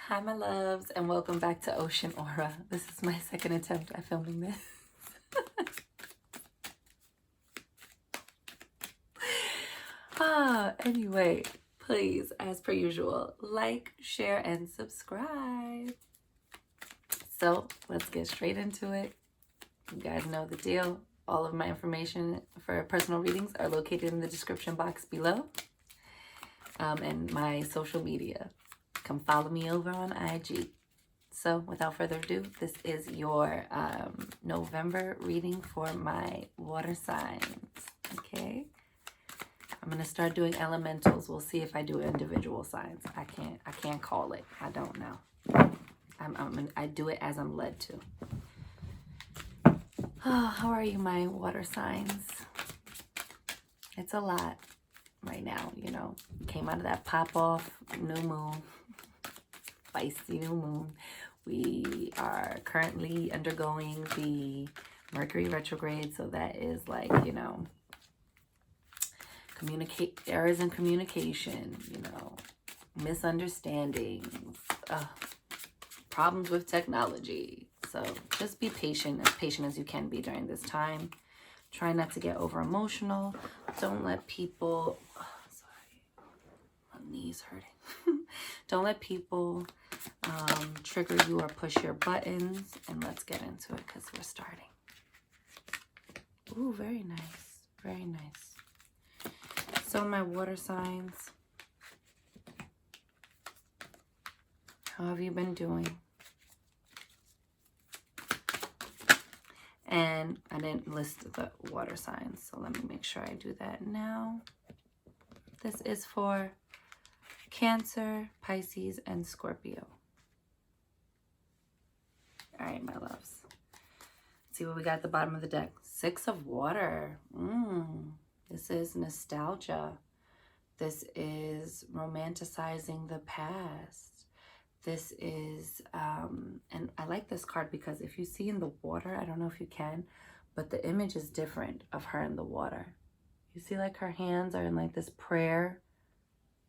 Hi, my loves, and welcome back to Ocean Aura. This is my second attempt at filming this. Anyway, please, as per usual, like, share, and subscribe. So let's get straight into it. You guys know the deal. All of my information for personal readings are located in the description box below, and my social media. Come follow me over on IG. So without further ado, this is your November reading for my water signs. Okay, I'm gonna start doing elementals. We'll see if I do individual signs. I can't call it. I don't know. I do it as I'm led to. Oh, how are you, my water signs? It's a lot right now, you know. Came out of that pop off new moon, feisty new moon. We are currently undergoing the Mercury retrograde, so that is like, you know, errors in communication, you know, misunderstandings, problems with technology. So just be patient as you can be during this time. Try not to get over emotional. Don't let people, sorry, my knee's hurting. Don't let people trigger you or push your buttons, and let's get into it because we're starting. Ooh, very nice, very nice. So my water signs, how have you been doing? And I didn't list the water signs, so let me make sure I do that now. This is for Cancer, Pisces, and Scorpio. All right, my loves. Let's see what we got at the bottom of the deck. Six of Water. This is nostalgia. This is romanticizing the past. This is, and I like this card because if you see in the water, I don't know if you can, but the image is different of her in the water. You see like her hands are in like this prayer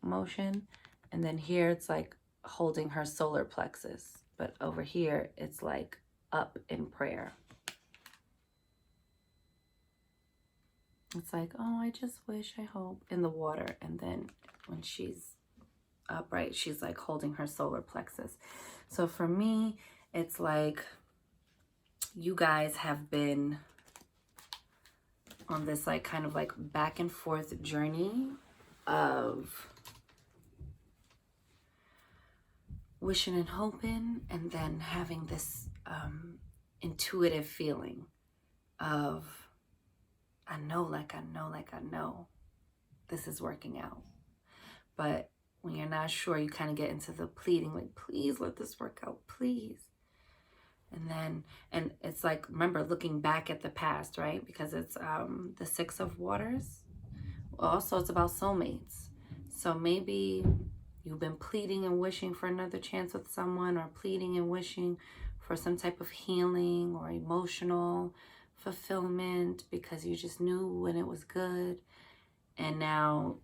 motion. And then here it's like holding her solar plexus. But over here, it's like up in prayer. It's like, oh, I just wish, I hope, in the water. And then when she's upright, she's like holding her solar plexus. So for me, it's like you guys have been on this like kind of like back and forth journey of wishing and hoping, and then having this intuitive feeling of, I know this is working out. But when you're not sure, you kind of get into the pleading, like, please let this work out, please. And it's like, remember, looking back at the past, right? Because it's the Six of Waters. Also, it's about soulmates. So maybe you've been pleading and wishing for another chance with someone, or pleading and wishing for some type of healing or emotional fulfillment because you just knew when it was good. And now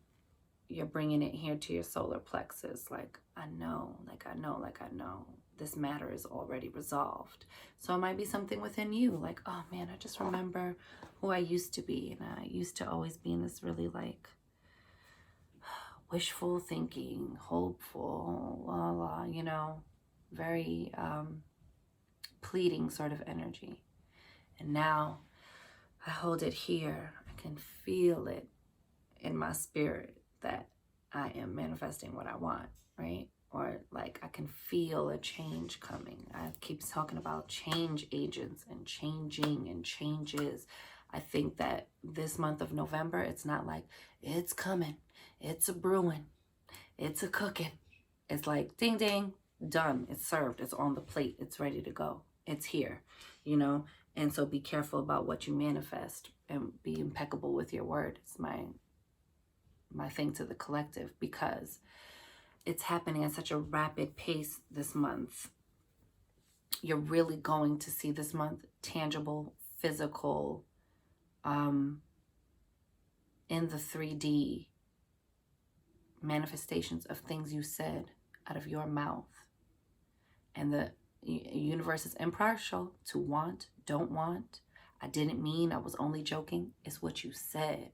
you're bringing it here to your solar plexus. Like, I know this matter is already resolved. So it might be something within you. Like, oh man, I just remember who I used to be. And I used to always be in this really like wishful thinking, hopeful, you know, very pleading sort of energy. And now I hold it here. I can feel it in my spirit that I am manifesting what I want, right? Or like I can feel a change coming. I keep talking about change agents and changing and changes. I think that this month of November, it's not like it's coming, it's a brewing, it's a cooking. It's like ding, ding, done. It's served. It's on the plate. It's ready to go. It's here, you know? And so be careful about what you manifest and be impeccable with your word. It's my thing to the collective, because it's happening at such a rapid pace this month. You're really going to see this month tangible, physical, in the 3D manifestations of things you said out of your mouth. And the universe is impartial to want, don't want. I didn't mean, I was only joking. It's what you said.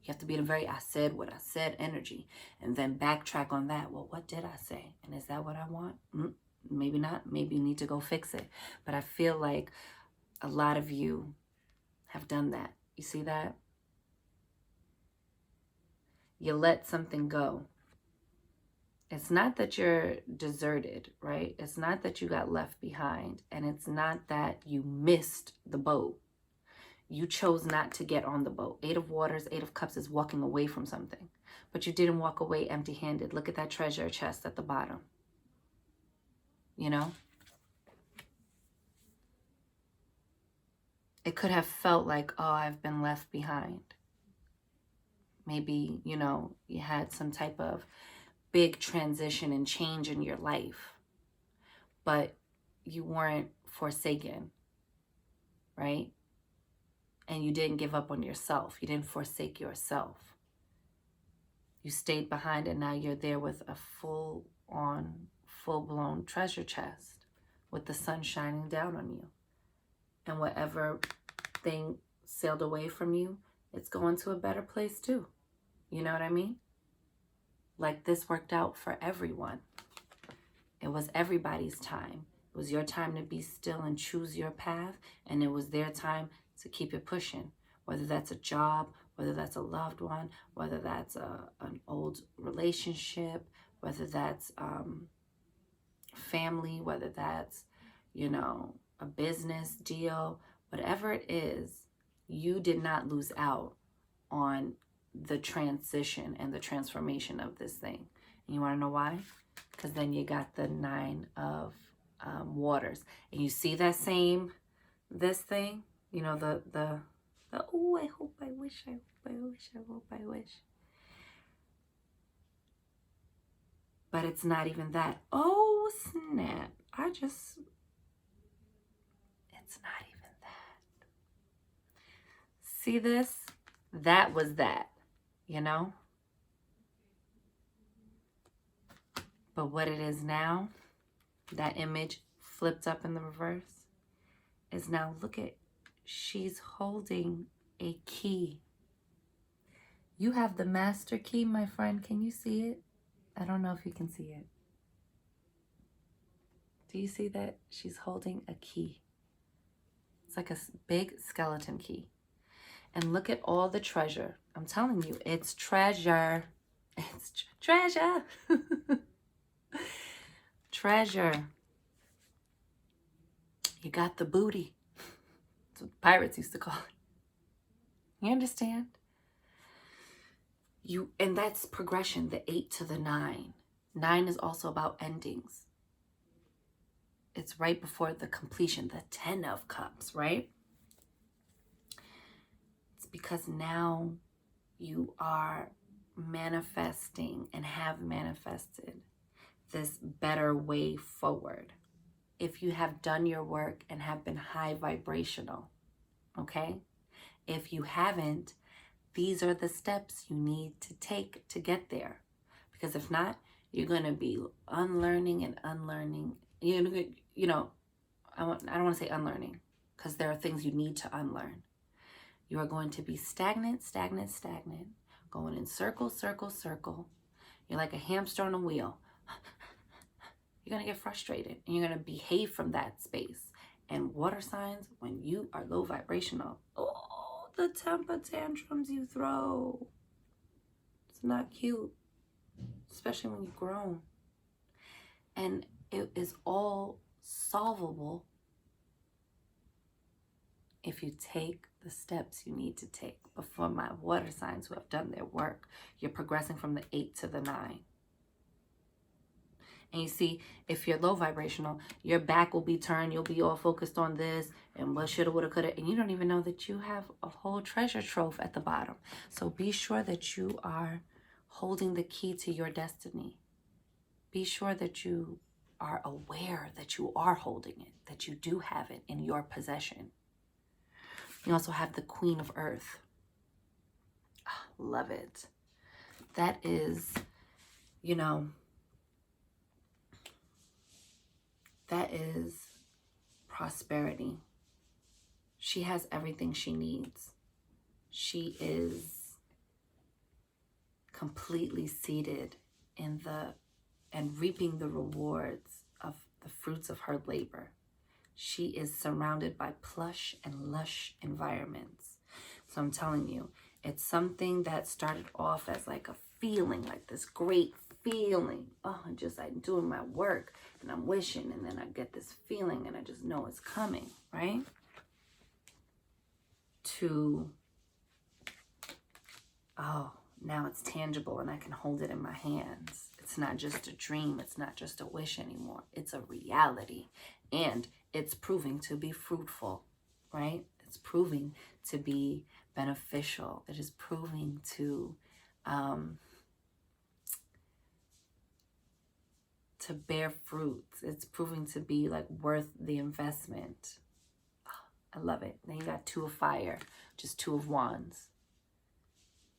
You have to be in a very I said what I said energy. And then backtrack on that. Well, what did I say? And is that what I want? Maybe not. Maybe you need to go fix it. But I feel like a lot of you have done that. You see that? You let something go. It's not that you're deserted, right? It's not that you got left behind. And it's not that you missed the boat. You chose not to get on the boat. 8 of Waters, 8 of Cups is walking away from something. But you didn't walk away empty-handed. Look at that treasure chest at the bottom. You know? It could have felt like, oh, I've been left behind. Maybe, you know, you had some type of big transition and change in your life. But you weren't forsaken, right? And you didn't give up on yourself. You didn't forsake yourself. You stayed behind, and now you're there with a full-blown treasure chest with the sun shining down on you. And whatever thing sailed away from you, it's going to a better place too. You know what I mean? Like this worked out for everyone. It was everybody's time. It was your time to be still and choose your path. And it was their time to keep it pushing. Whether that's a job, whether that's a loved one, whether that's an old relationship, whether that's family, whether that's, you know, a business deal, whatever it is, you did not lose out on the transition and the transformation of this thing. And you want to know why? Because then you got the 9 of Waters. And you see that same, this thing, you know, the oh, I hope, I wish, I hope, I wish, I hope, I wish. But it's not even that. Oh, snap. It's not even that. See this? That was that, you know? But what it is now, that image flipped up in the reverse, is now, look at, she's holding a key. You have the master key, my friend. Can you see it? I don't know if you can see it. Do you see that? She's holding a key. It's like a big skeleton key. And look at all the treasure. I'm telling you, it's treasure. It's treasure. Treasure. You got the booty. That's what pirates used to call it. You understand? And that's progression, the 8 to the 9. 9 is also about endings. It's right before the completion, the 10 of Cups, right? It's because now you are manifesting and have manifested this better way forward. If you have done your work and have been high vibrational, okay? If you haven't, these are the steps you need to take to get there. Because if not, you're going to be unlearning and unlearning. You know, I don't want to say unlearning, because there are things you need to unlearn. You are going to be stagnant, going in circle, circle, circle. You're like a hamster on a wheel. You're going to get frustrated, and you're going to behave from that space. And water signs, when you are low vibrational, oh, the temper tantrums you throw. It's not cute, especially when you've grown. And it is all solvable if you take the steps you need to take. But for my water signs who have done their work, you're progressing from the 8 to the 9. And you see, if you're low vibrational, your back will be turned. You'll be all focused on this and what shoulda, woulda, coulda. And you don't even know that you have a whole treasure trove at the bottom. So be sure that you are holding the key to your destiny. Be sure that you are aware that you are holding it, that you do have it in your possession. You also have the Queen of Earth. Oh, love it. That is, you know, That is prosperity. She has everything she needs. She is completely seated in and reaping the rewards of the fruits of her labor. She is surrounded by plush and lush environments. So I'm telling you, it's something that started off as like a feeling, like this great feeling. Oh, I'm doing my work and I'm wishing, and then I get this feeling and I just know it's coming, right? To, oh, now it's tangible and I can hold it in my hands. It's not just a dream. It's not just a wish anymore. It's a reality. And it's proving to be fruitful, right? It's proving to be beneficial. It is proving to bear fruits. It's proving to be like worth the investment. Oh, I love it. Then you got Two of Fire, just Two of Wands.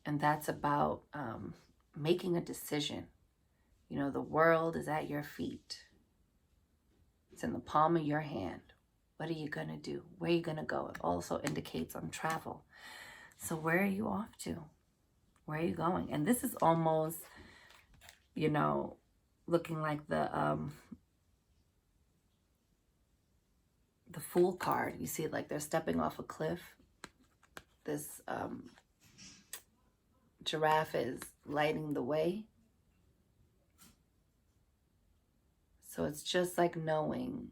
And that's about making a decision. You know, the world is at your feet. It's in the palm of your hand. What are you going to do? Where are you going to go? It also indicates on travel. So where are you off to? Where are you going? And this is almost, you know, looking like the Fool card. You see it like they're stepping off a cliff. This giraffe is lighting the way. So it's just like knowing,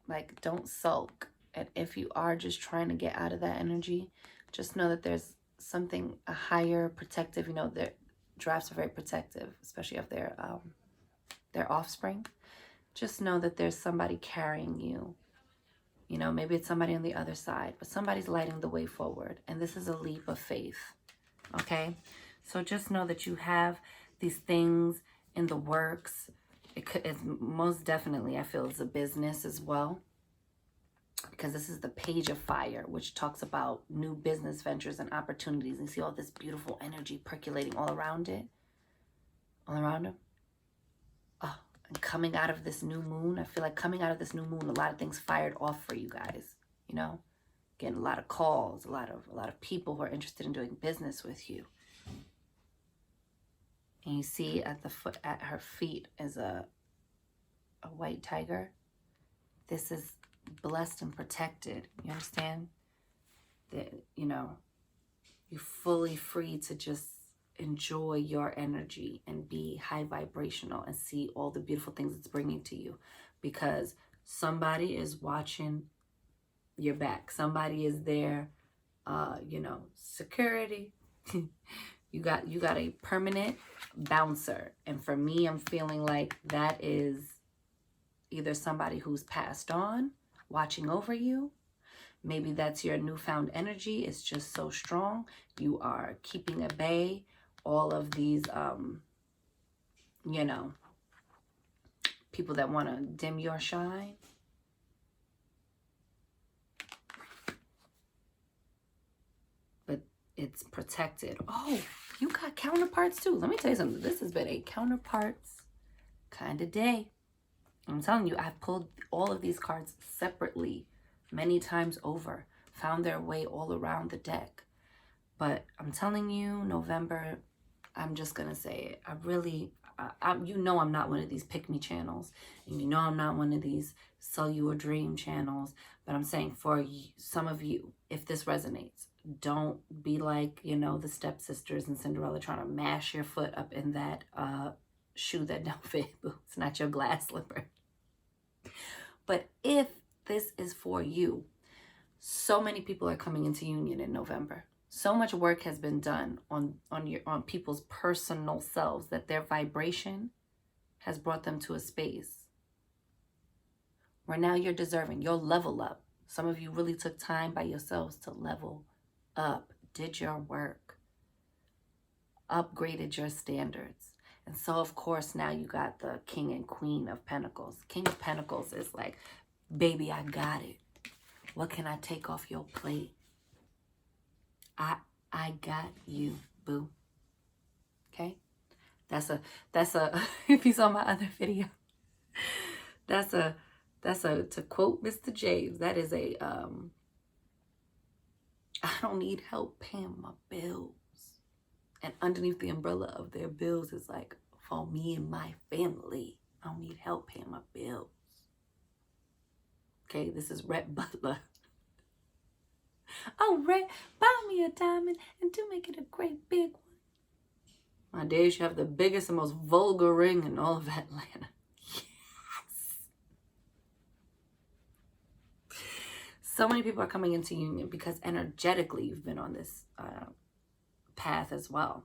like, don't sulk. And if you are just trying to get out of that energy, just know that there's something, a higher protective, you know, giraffes are very protective, especially of their offspring. Just know that there's somebody carrying you. You know, maybe it's somebody on the other side, but somebody's lighting the way forward. And this is a leap of faith, okay? So just know that you have these things in the works. It's most definitely, I feel, it's a business as well, because this is the Page of Fire, which talks about new business ventures and opportunities. And you see all this beautiful energy percolating all around it, all around him. Oh, and coming out of this new moon, I feel like coming out of this new moon, a lot of things fired off for you guys, you know, getting a lot of calls, a lot of people who are interested in doing business with you. And you see at her feet is a white tiger. This is blessed and protected. You understand? That, you know, you're fully free to just enjoy your energy and be high vibrational and see all the beautiful things it's bringing to you, because somebody is watching your back. Somebody is there, you know, security. You got a permanent bouncer. And for me, I'm feeling like that is either somebody who's passed on, watching over you. Maybe that's your newfound energy. It's just so strong. You are keeping at bay all of these, you know, people that want to dim your shine. But it's protected. Oh, you got counterparts too. Let me tell you something. This has been a counterparts kind of day. I'm telling you, I've pulled all of these cards separately many times over, found their way all around the deck. But I'm telling you, November, I'm just going to say it. You know I'm not one of these pick-me channels. And you know I'm not one of these sell you a dream channels. But I'm saying for some of you, if this resonates, don't be like, you know, the stepsisters and Cinderella trying to mash your foot up in that shoe that don't fit. It's not your glass slipper. But if this is for you, so many people are coming into union in November. So much work has been done on people's personal selves that their vibration has brought them to a space where now you're deserving. You'll level up. Some of you really took time by yourselves to level up, did your work, upgraded your standards. And so, of course, now you got the King and Queen of Pentacles. King of Pentacles is like, baby, I got it. What can I take off your plate? I got you, boo. Okay? That's a if you saw my other video, that's a That's to quote Mr. James, that is I don't need help paying my bills. And underneath the umbrella of their bills is like, for me and my family. I don't need help paying my bills. Okay, this is Rhett Butler. Oh, Rhett, buy me a diamond and do make it a great big one. My dear, you should have the biggest and most vulgar ring in all of Atlanta. Yes. So many people are coming into union because energetically you've been on this path as well.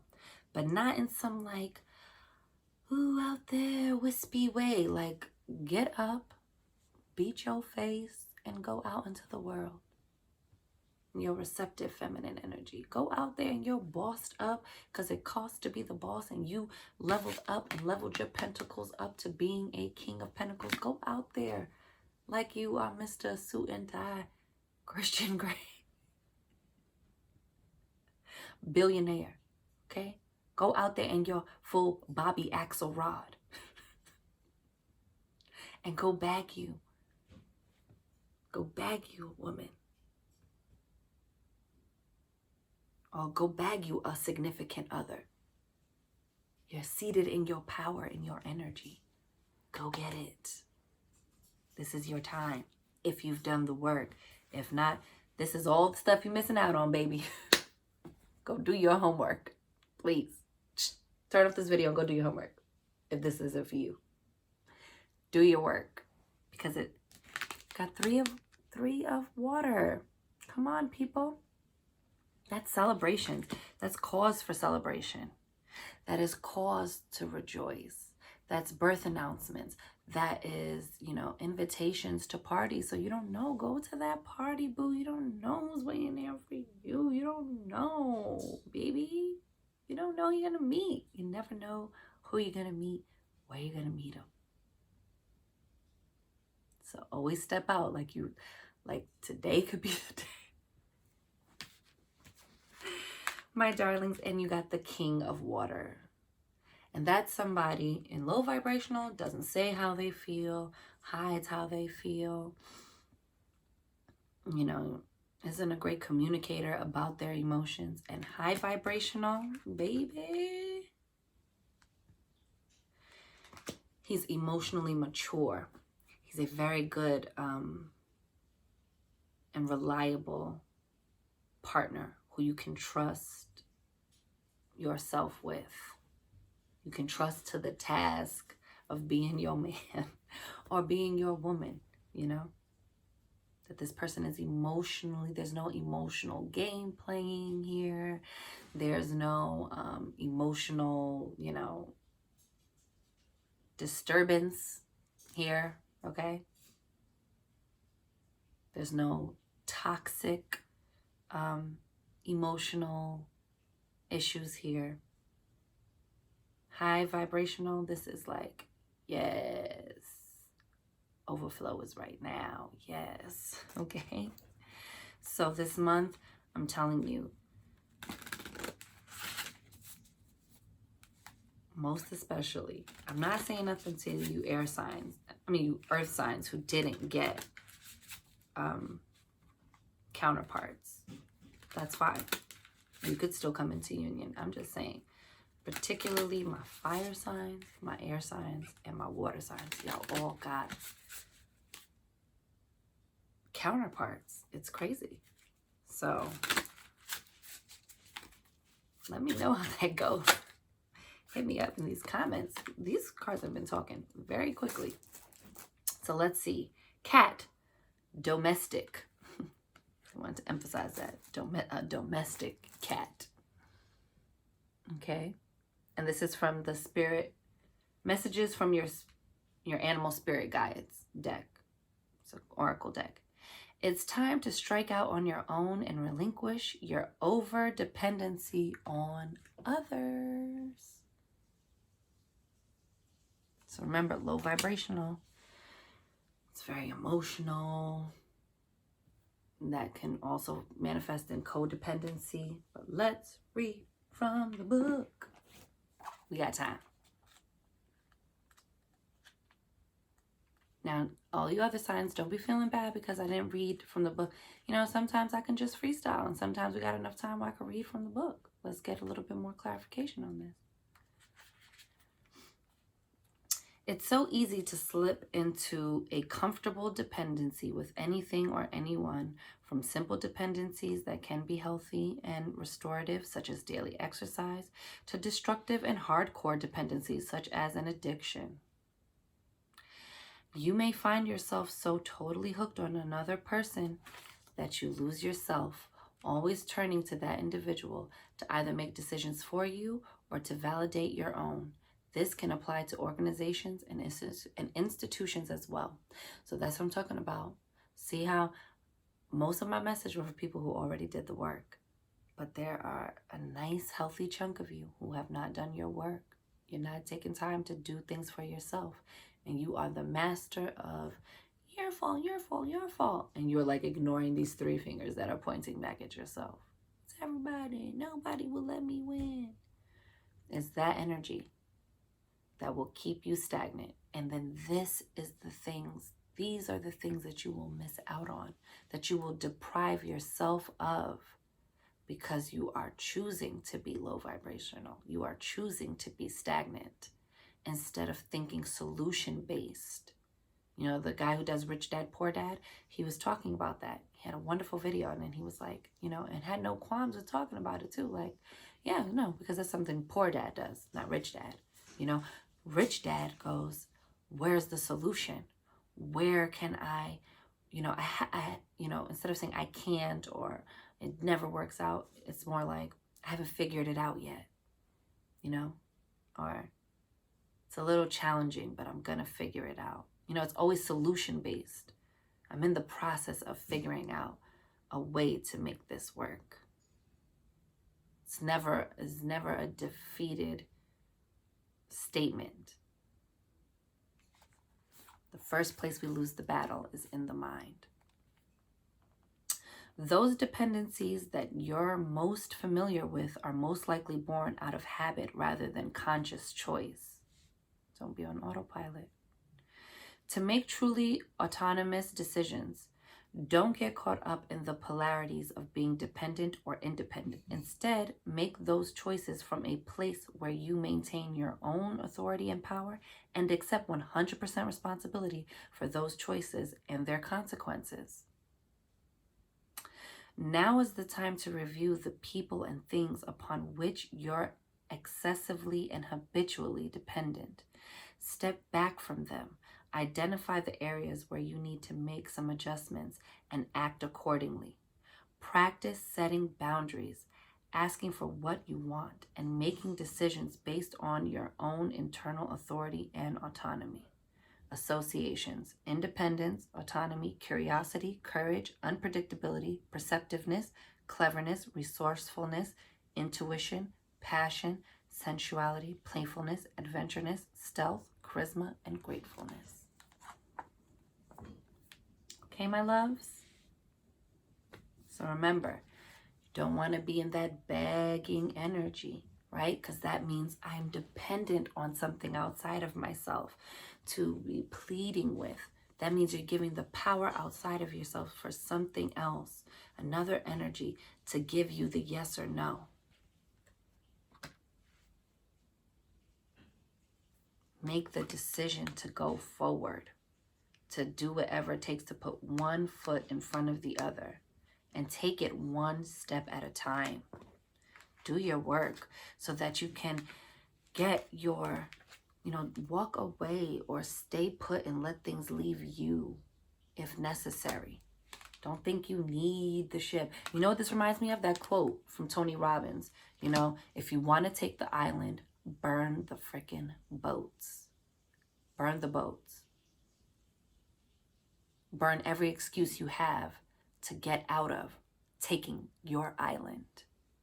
But not in some like, ooh, out there wispy way. Like, get up, beat your face, and go out into the world. Your receptive feminine energy. Go out there and you're bossed up because it costs to be the boss, and you leveled up and leveled your pentacles up to being a king of pentacles. Go out there like you are Mr. Suit and Tie, Christian Grey. Billionaire, okay? Go out there in your full Bobby Axelrod and go bag you. Go bag you a woman. Or go bag you a significant other. You're seated in your power, in your energy. Go get it. This is your time, if you've done the work. If not, this is all the stuff you're missing out on, baby. Go do your homework, please. Turn off this video and go do your homework, if this isn't for you. Do your work, because it got three of water. Come on, people. That's celebration. That's cause for celebration. That is cause to rejoice. That's birth announcements. That is, invitations to parties. So you don't know. Go to that party, boo. You don't know who's waiting there for you. You don't know, baby. You don't know who you're going to meet. You never know who you're going to meet, where you're going to meet them. So always step out like today could be the day. My darlings, and you got the King of Water. And that's somebody in low vibrational, doesn't say how they feel, hides how they feel, isn't a great communicator about their emotions. And high vibrational, baby, he's emotionally mature. He's a very good and reliable partner who you can trust yourself with. You can trust to the task of being your man or being your woman, that this person is emotionally, there's no emotional game playing here. There's no emotional, disturbance here, okay? There's no toxic emotional issues here. High vibrational, this is like, yes, overflow is right now. Yes, okay. So this month, I'm telling you, most especially, I'm not saying nothing to you you earth signs who didn't get counterparts. That's fine. You could still come into union. I'm just saying, particularly my fire signs, my air signs, and my water signs. Y'all all got counterparts. It's crazy. So let me know how that goes. Hit me up in these comments. These cards have been talking very quickly. So let's see. Cat, domestic. I want to emphasize that. Domestic cat. Okay. And this is from the spirit messages from your animal spirit guides deck. It's an oracle deck. It's time to strike out on your own and relinquish your over dependency on others. So remember, low vibrational. It's very emotional. That can also manifest in codependency. But let's read from the book. We got time. Now, all you other signs, don't be feeling bad because I didn't read from the book. You know, sometimes I can just freestyle, and sometimes we got enough time where I can read from the book. Let's get a little bit more clarification on this. It's so easy to slip into a comfortable dependency with anything or anyone, from simple dependencies that can be healthy and restorative, such as daily exercise, to destructive and hardcore dependencies, such as an addiction. You may find yourself so totally hooked on another person that you lose yourself, always turning to that individual to either make decisions for you or to validate your own. This can apply to organizations and institutions as well. So that's what I'm talking about. See how most of my message were for people who already did the work. But there are a nice, healthy chunk of you who have not done your work. You're not taking time to do things for yourself. And you are the master of your fault, your fault, your fault. And you're like ignoring these three fingers that are pointing back at yourself. It's everybody. Nobody will let me win. It's that energy that will keep you stagnant. And then these are the things that you will miss out on, that you will deprive yourself of, because you are choosing to be low vibrational. You are choosing to be stagnant instead of thinking solution-based. You know, the guy who does Rich Dad, Poor Dad, he was talking about that. He had a wonderful video, and then he was like, you know, and had no qualms with talking about it too. Like, yeah, no, because that's something Poor Dad does, not Rich Dad. You know, Rich Dad goes, where's the solution? Where can I, you know, instead of saying I can't or it never works out, it's more like I haven't figured it out yet, you know, or it's a little challenging, but I'm going to figure it out. You know, it's always solution-based. I'm in the process of figuring out a way to make this work. It's never a defeated statement. The first place we lose the battle is in the mind. Those dependencies that you're most familiar with are most likely born out of habit rather than conscious choice. Don't be on autopilot. To make truly autonomous decisions, don't get caught up in the polarities of being dependent or independent. Instead, make those choices from a place where you maintain your own authority and power and accept 100% responsibility for those choices and their consequences. Now is the time to review the people and things upon which you're excessively and habitually dependent. Step back from them. Identify the areas where you need to make some adjustments and act accordingly. Practice setting boundaries, asking for what you want, and making decisions based on your own internal authority and autonomy. Associations: independence, autonomy, curiosity, courage, unpredictability, perceptiveness, cleverness, resourcefulness, intuition, passion, sensuality, playfulness, adventureness, stealth, charisma, and gratefulness. Okay, my loves? So remember, you don't want to be in that begging energy, right? Because that means I'm dependent on something outside of myself to be pleading with. That means you're giving the power outside of yourself for something else, another energy to give you the yes or no. Make the decision to go forward, to do whatever it takes to put one foot in front of the other and take it one step at a time. Do your work so that you can get your, walk away or stay put and let things leave you if necessary. Don't think you need the ship. You know what this reminds me of? That quote from Tony Robbins. If you want to take the island, burn the frickin' boats. Burn the boats. Burn every excuse you have to get out of taking your island.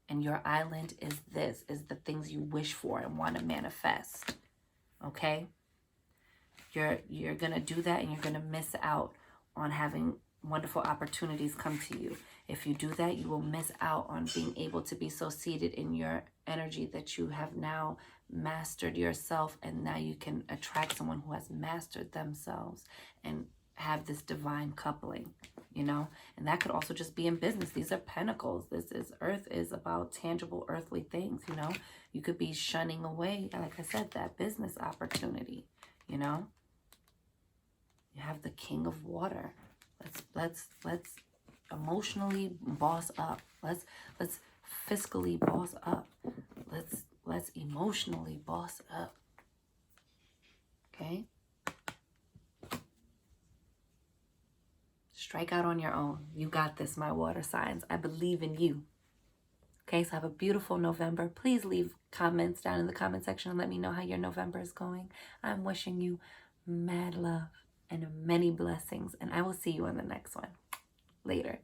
And your island is the things you wish for and want to manifest. Okay? You're going to do that, and you're going to miss out on having wonderful opportunities come to you. If you do that, you will miss out on being able to be so seated in your energy that you have now mastered yourself, and now you can attract someone who has mastered themselves and have this divine coupling, you know. And that could also just be in business. These are pentacles. This is earth, is about tangible earthly things, you know. You could be shunning away, like I said, that business opportunity, you know. You have the King of Water. Let's emotionally boss up. Let's fiscally boss up. Let's emotionally boss up. Okay? Strike out on your own. You got this, my water signs. I believe in you. Okay, so have a beautiful November. Please leave comments down in the comment section and let me know how your November is going. I'm wishing you mad love and many blessings, and I will see you on the next one. Later.